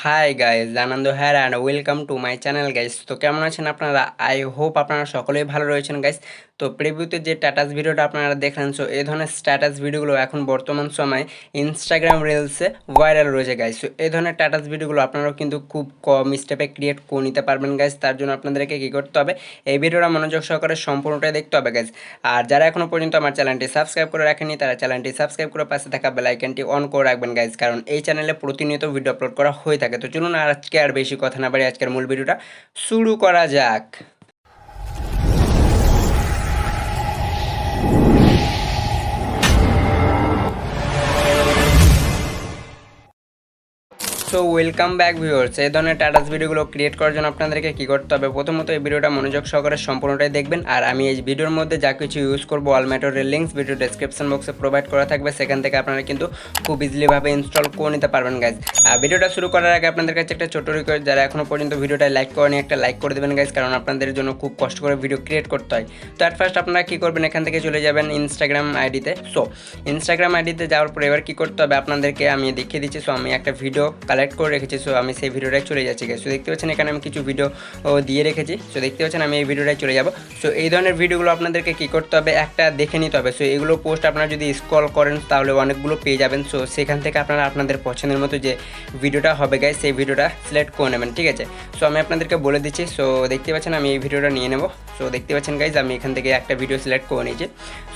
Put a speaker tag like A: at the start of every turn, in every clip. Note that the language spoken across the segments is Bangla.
A: হাই গাইজ, আনন্দ হ্যার and welcome to my channel guys. তো কেমন আছেন আপনারা? আই হোপ আপনারা সকলেই ভালো রয়েছেন গাইজ। তো প্রিভিউতে যে স্ট্যাটাস ভিডিওটা আপনারা দেখলেন, সো এই ধরনের স্ট্যাটাস ভিডিওগুলো এখন বর্তমান সময়ে ইনস্টাগ্রাম রিলসে ভাইরাল রয়েছে গাইজ। সো এই ধরনের স্ট্যাটাস ভিডিওগুলো আপনারাও কিন্তু খুব কম স্টেপে ক্রিয়েট করে নিতে পারবেন গাইজ। তার জন্য আপনাদেরকে কী করতে হবে, এই ভিডিওটা মনোযোগ সহকারে সম্পূর্ণটাই দেখতে হবে গাইজ। আর যারা এখনও পর্যন্ত আমার চ্যানেলটি সাবস্ক্রাইব করে রাখেনি, তারা চ্যানেলটি সাবস্ক্রাইব করে পাশে থাকা বেল আইকনটি অন করে রাখবেন গাইজ, কারণ এই চ্যানেলে প্রতিনিয়ত ভিডিও আপলোড করা হয়ে থাকে। তো চলুন আজকে আর বেশি কথা না বাড়ি আজকের মূল ভিডিওটা শুরু করা যাক। So welcome back viewers. এই ধরনের স্ট্যাটাস ভিডিওগুলো ক্রিয়েট করার জন্য আপনাদেরকে কী করতে হবে, প্রথমত এই ভিডিওটা মনোযোগ সহকারে সম্পূর্ণটাই দেখবেন। আর আমি এই ভিডিওর মধ্যে যা কিছু ইউজ করবো অল ম্যাটারের লিঙ্কস ভিডিও ডেসক্রিপশন বক্সে প্রোভাইড করা থাকবে, সেখান থেকে আপনারা কিন্তু খুব ইজিলিভাবে ইনস্টল করে নিতে পারবেন গাইজ। আর ভিডিওটা শুরু করার আগে আপনাদের কাছে একটা ছোটো রিকোয়েস্ট, যারা এখনও পর্যন্ত ভিডিওটা লাইক করেনি একটা লাইক করে দেবেন গাইজ, কারণ আপনাদের জন্য খুব কষ্ট করে ভিডিও ক্রিয়েট করতে হয়। তো অ্যাট ফার্স্ট আপনারা কী করবেন, এখান থেকে চলে যাবেন ইনস্টাগ্রাম আইডিতে। সো ইনস্টাগ্রাম আইডিতে যাওয়ার পর এবার কী করতে হবে আপনাদেরকে আমি দেখিয়ে দিচ্ছি। সো আমি একটা ভিডিও কালেক্ট করে রেখেছি, সো আমি সেই ভিডিওটাই চলে যাচ্ছি গাইস। সো দেখতে পাচ্ছেন এখানে আমি কিছু ভিডিও দিয়ে রেখেছি। সো দেখতে পাচ্ছেন আমি এই ভিডিওটাই চলে যাব। সো এই ধরনের ভিডিওগুলো আপনাদেরকে কী করতে হবে, একটা দেখে নিতে হবে। সো এগুলো পোস্ট আপনারা যদি স্ক্রল করেন তাহলে অনেকগুলো পেয়ে যাবেন। সো সেখান থেকে আপনারা আপনাদের পছন্দের মতো যে ভিডিওটা হবে গাইস, সেই ভিডিওটা সিলেক্ট করে নেবেন, ঠিক আছে। সো আমি আপনাদেরকে বলে দিচ্ছি। সো দেখতে পাচ্ছেন আমি এই ভিডিওটা নিয়ে নেব। সো দেখতে পাচ্ছেন গাইজ আমি এখান থেকে একটা ভিডিও সিলেক্ট করে নিয়েছি।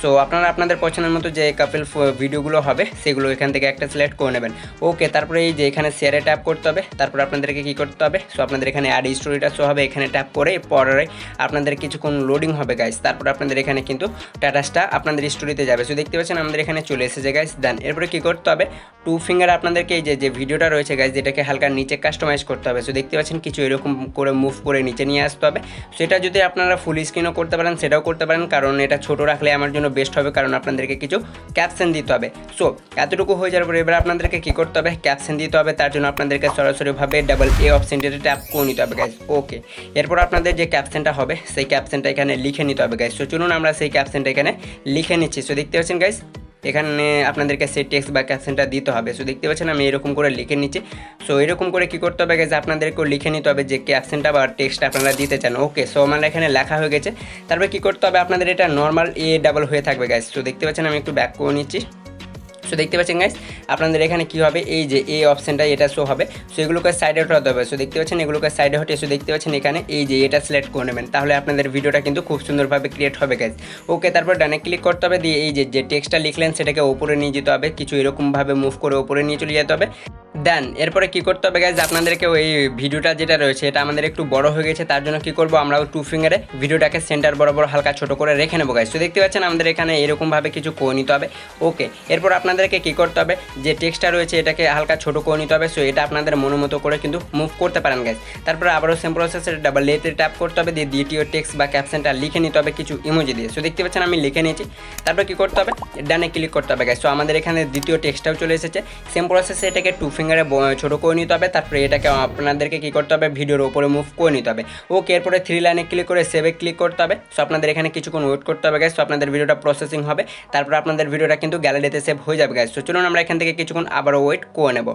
A: সো আপনারা আপনাদের পছন্দের মতো যে কাপল ভিডিওগুলো হবে সেগুলো এখান থেকে একটা সিলেক্ট করে নেবেন। ওকে, তারপরে এই যে এখানে শেয়ারে ট্যাপ করতে হবে। তারপর আপনাদেরকে কী করতে হবে, সো আপনাদের এখানে অ্যাড স্টোরিটা শো হবে, এখানে ট্যাপ করে পরে আপনাদের কিছুক্ষণ লোডিং হবে গাইজ। তারপর আপনাদের এখানে কিন্তু স্ট্যাটাসটা আপনাদের স্টোরিতে যাবে। সো দেখতে পাচ্ছেন আমাদের এখানে চলে এসেছে গাইজ। দেন এরপরে কী করতে হবে, টু ফিঙ্গার আপনাদেরকে এই যে ভিডিওটা রয়েছে গাইজ, যেটাকে হালকা নিচে কাস্টমাইজ করতে হবে। সো দেখতে পাচ্ছেন কিছু এরকম করে মুভ করে নিচে নিয়ে আসতে হবে। সেটা যদি আপনারা ফুল স্ক্রিনও করতে পারেন সেটাও করতে পারেন, কারণ এটা ছোটো রাখলে আমার জন্য বেস্ট হবে, কারণ আপনাদেরকে কিছু ক্যাপশন দিতে হবে। সো এতটুকু হয়ে যাওয়ার পরে এবার আপনাদেরকে কী করতে হবে, ক্যাপশন দিতে হবে। তার জন্য আপনাদেরকে সরাসরিভাবে 𝐴 অপশনটিতে ট্যাপ করে নিতে হবে গাইজ। ওকে, এরপর আপনাদের যে ক্যাপশনটা হবে সেই ক্যাপশনটা এখানে লিখে নিতে হবে গাইজ। সো চলুন আমরা সেই ক্যাপশনটা এখানে লিখে নিচ্ছি। সো দেখতে পাচ্ছেন গাইজ এখানে আপনাদেরকে সেই টেক্সট বা ক্যাপশনটা দিতে হবে। সো দেখতে পাচ্ছেন আমি এরকম করে লিখে নিচ্ছি। সো এরকম করে কী করতে হবে গাইজ, আপনাদেরকেও লিখে নিতে হবে যে ক্যাপশনটা বা টেক্সটটা আপনারা দিতে চান। ওকে, সো আমার এখানে লেখা হয়ে গেছে। তারপরে কী করতে হবে, আপনাদের এটা নর্মাল 𝐴 হয়ে থাকবে গাইজ। সো দেখতে পাচ্ছেন আমি একটু ব্যাক করে নিচ্ছি। সো দেখতে পাচ্ছেন গাইজ আপনাদের এখানে কী হবে, এই যে 𝐴 অপশানটা এটা শো হবে। সো এগুলোকে সাইডে হতে হবে। সো দেখতে পাচ্ছেন এগুলোকে সাইডে হটে। সো দেখতে পাচ্ছেন এখানে এই যে এটা সিলেক্ট করে নেবেন, তাহলে আপনাদের ভিডিওটা কিন্তু খুব সুন্দরভাবে ক্রিয়েট হবে গাইজ। ওকে, তারপর ডানে ক্লিক করতে হবে, দিয়ে এই যে টেক্সটটা লিখলেন সেটাকে ওপরে নিয়ে যেতে হবে, কিছু এরকমভাবে মুভ করে ওপরে নিয়ে চলে যেতে হবে। দেন এরপরে কী করতে হবে গাইজ, আপনাদেরকে ওই ভিডিওটা যেটা রয়েছে এটা আমাদের একটু বড় হয়ে গেছে, তার জন্য কী করবো, আমরা টু ফিঙ্গারে ভিডিওটাকে সেন্টার বরাবর হালকা ছোটো করে রেখে নেবো গাইজ। তো দেখতে পাচ্ছেন আমাদের এখানে এরকমভাবে কিছু করে নিতে হবে। ওকে, এরপর আপনাদেরকে কী করতে হবে, যে টেক্সটটা রয়েছে এটাকে হালকা ছোটো করে নিতে হবে। সো এটা আপনাদের মতো করে কিন্তু মুভ করতে পারেন গাইজ। তারপরে আবারও সেম প্রসেসে 𝐴 ট্যাপ করতে হবে, দিয়ে দ্বিতীয় টেক্সট বা ক্যাপশনটা লিখে নিতে হবে কিছু ইমোজি দিয়ে। সো দেখতে পাচ্ছেন আমি লিখে নিয়েছি। তারপর কী করতে হবে, ডানে ক্লিক করতে হবে গাইজ। সো আমাদের এখানে দ্বিতীয় টেক্সটটাও চলে এসেছে। সেম প্রসেসে এটাকে টু ফিঙ্গারে ছোটো করে নিতে হবে। তারপরে এটাকে আপনাদেরকে কী করতে হবে, ভিডিওর উপরে মুভ করে নিতে হবে। ওকে, এরপরে 3 লাইনে ক্লিক করে সেভে ক্লিক করতে হবে। সো আপনাদের এখানে কিছুক্ষণ ওয়েট করতে হবে গাইজ। সো আপনাদের ভিডিওটা প্রসেসিং হবে, তারপর আপনাদের ভিডিওটা কিন্তু গ্যালারিতে সেভ হয়ে যাবে গাইজ। সো চলুন আমরা এখান থেকে কিছুক্ষণ আবারও ওয়েট করে নেব।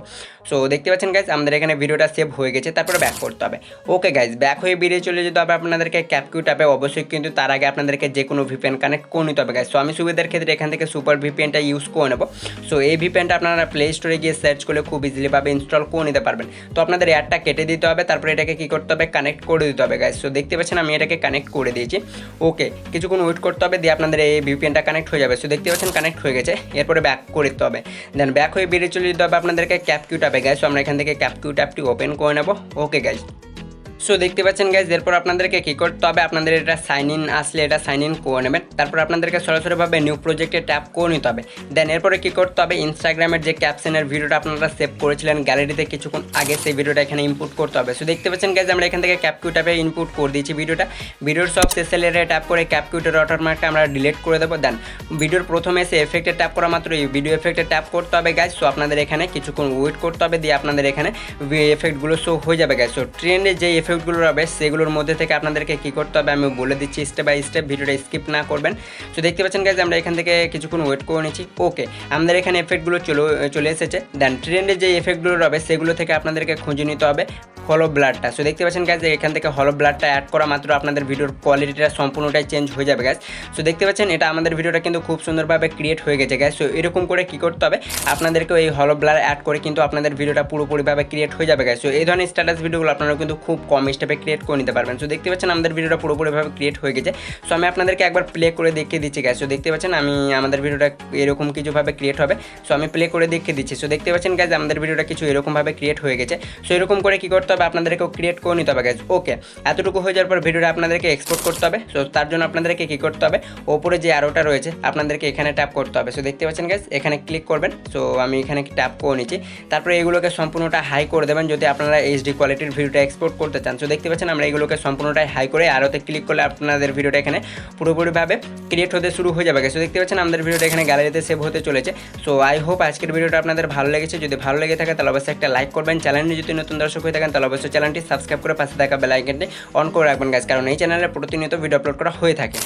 A: সো দেখতে পাচ্ছেন গাইজ আমাদের এখানে ভিডিওটা সেভ হয়ে গেছে। তারপরে ব্যাক করতে হবে। ওকে গাইজ, ব্যাক হয়ে বেরিয়ে চলে যেতে হবে আপনাদেরকে ক্যাপকিউট অ্যাপে অবশ্যই, কিন্তু তার আগে আপনাদেরকে যে কোনো ভিপিএন কানেক্ট করে নিতে হবে গাইজ। সো আমি সুবিধার ক্ষেত্রে এখান থেকে সুপার ভিপিএনটা ইউজ করে নেব। সো এই ভিপিএনটা আপনারা প্লে স্টোরে গিয়ে সার্চ করলে খুব ইজিলিভাবে ইনস্টল করে নিতে পারবেন। তো আপনাদের অ্যাডটা কেটে দিতে হবে, তারপরে এটাকে কী করতে হবে, কানেক্ট করে দিতে হবে গাইজ। সো দেখতে পাচ্ছেন আমি এটাকে কানেক্ট করে দিয়েছি। ওকে, কিছুক্ষণ ওয়েট করতে হবে, দিয়ে আপনাদের এই ভিপিএনটা কানেক্ট হয়ে যাবে। সো দেখতে পাচ্ছেন কানেক্ট হয়ে গেছে। এরপরে ব্যাক করে দিতে হবে। দেন ব্যাক হয়ে বেরিয়ে চলে যেতে হবে আপনাদেরকে ক্যাপকিউট অ্যাপে গাইজ। সো আমরা এখান থেকে ক্যাপকিউট অ্যাপটি ওপেন করে নেব। ওকে গাইজ, সো দেখতে পাচ্ছেন গাইজ এরপর আপনাদেরকে কী করতে হবে, আপনাদের এটা সাইন ইন আসলে এটা সাইন ইন করে নেবেন। তারপর আপনাদেরকে সরাসরিভাবে নিউ প্রজেক্টে ট্যাপ করে নিতে হবে। দেন এরপরে কী করতে হবে, ইনস্টাগ্রামের যে ক্যাপশনের ভিডিওটা আপনারা সেভ করেছিলেন গ্যালারিতে কিছুক্ষণ আগে, সেই ভিডিওটা এখানে ইনপুট করতে হবে। সো দেখতে পাচ্ছেন গাইজ আমরা এখান থেকে ক্যাপকিউট অ্যাপে ইনপুট করে দিয়েছি ভিডিওর সব শেষে লেয়ারে ট্যাপ করে ক্যাপকিউটের ওয়াটারমার্কটা আমরা ডিলিট করে দেবো। দেন ভিডিওর প্রথমে এসে এফেক্টে ট্যাপ করা মাত্র এই ভিডিও এফেক্টে ট্যাপ করতে হবে গাইজ। সো আপনাদের এখানে কিছুক্ষণ ওয়েট করতে হবে, দিয়ে আপনাদের এখানে এফেক্টগুলো শো হয়ে যাবে গাইজ। সো ট্রেন্ডে যে এফেক্টগুলো রবে সেগুলোর মধ্যে থেকে আপনাদেরকে কী করতে হবে আমি বলে দিচ্ছি স্টেপ বাই স্টেপ, ভিডিওটা স্কিপ না করবেন। তো দেখতে পাচ্ছেন গাইজ আমরা এখান থেকে কিছুক্ষণ ওয়েট করে নিচ্ছি। ওকে, আমাদের এখানে এফেক্টগুলো চলে এসেছে। দেন ট্রেন্ডের যে এফেক্টগুলো রবে সেগুলো থেকে আপনাদেরকে খুঁজে নিতে হবে হলো ব্লাডটা। সো দেখতে পাচ্ছেন গাইজ এখান থেকে হলো ব্লাডটা অ্যাড করা মাত্র আপনাদের ভিডিওর কোয়ালিটিটা সম্পূর্ণটাই চেঞ্জ হয়ে যাবে গাইজ। সো দেখতে পাচ্ছেন এটা আমাদের ভিডিওটা কিন্তু খুব সুন্দরভাবে ক্রিয়েট হয়ে গেছে গাইজ। সো এরকম করে কী করতে হবে আপনাদেরকে এই হলো ব্লার অ্যাড করে কিন্তু আপনাদের ভিডিওটা পুরোপুরিভাবে ক্রিয়েট হয়ে যাবে গাইজ। সো এই ধরনের স্ট্যাটাস ভিডিওগুলো আপনারা কিন্তু খুব কম স্টেপে ক্রিয়েট করে নিতে পারবেন। সো দেখতে পাচ্ছেন আমাদের ভিডিওটা পুরোপুরিভাবে ক্রিয়েট হয়ে গেছে। সো আমি আপনাদেরকে একবার প্লে করে দেখিয়ে দিচ্ছি গাইজ। সো দেখতে পাচ্ছেন আমাদের ভিডিওটা এরকম কিছুভাবে ক্রিয়েট হবে। সো আমি প্লে করে দেখিয়ে দিচ্ছি। সো দেখতে পাচ্ছেন গাইজ আমাদের ভিডিওটা কিছু এরকমভাবে ক্রিয়েট হয়ে গেছে। সো এরকম করে কী করতে হবে আপনাদেরকেও ক্রিয়েট করে নিতে হবে গাইজ। ওকে, এতটুকু হয়ে যাওয়ার পর ভিডিওটা আপনাদেরকে এক্সপোর্ট করতে হবে। সো তার জন্য আপনাদেরকে কী করতে হবে ওপরে যে অ্যারোটা রয়েছে আপনাদেরকে এখানে ট্যাপ করতে হবে। সো দেখতে পাচ্ছেন গাইজ এখানে ক্লিক করবেন। সো আমি এখানে ট্যাপ করে নিচ্ছি। তারপরে এগুলোকে সম্পূর্ণটা হাই করে দেবেন যদি আপনারা এইচডি কোয়ালিটির ভিডিওটা এক্সপোর্ট করতে চান। সো দেখতে পাচ্ছেন আমরা এগুলোকে সম্পূর্ণটাই হাই করে আরোতে ক্লিক করলে আপনাদের ভিডিওটা এখানে পুরোপুরিভাবে ক্রিয়েট হতে শুরু হয়ে যাবে। সো দেখতে পাচ্ছেন আমাদের ভিডিওটা এখানে গ্যালারিতে সেভ হতে চলেছে। সো আই হোপ আজকের ভিডিওটা আপনাদের ভালো লেগেছে। যদি ভালো লেগে থাকে তাহলে অবশ্যই একটা লাইক করবেন। চ্যানেলে যদি নতুন দর্শক হয়ে থাকেন তাহলে অবশ্যই চ্যানেলটি সাবস্ক্রাইব করে পাশে থাকা বেল আইকনটি অন করে রাখবেন গাইজ, কারণ এই চ্যানেলে প্রতিনিয়ত ভিডিও আপলোড করা হয়ে থাকে।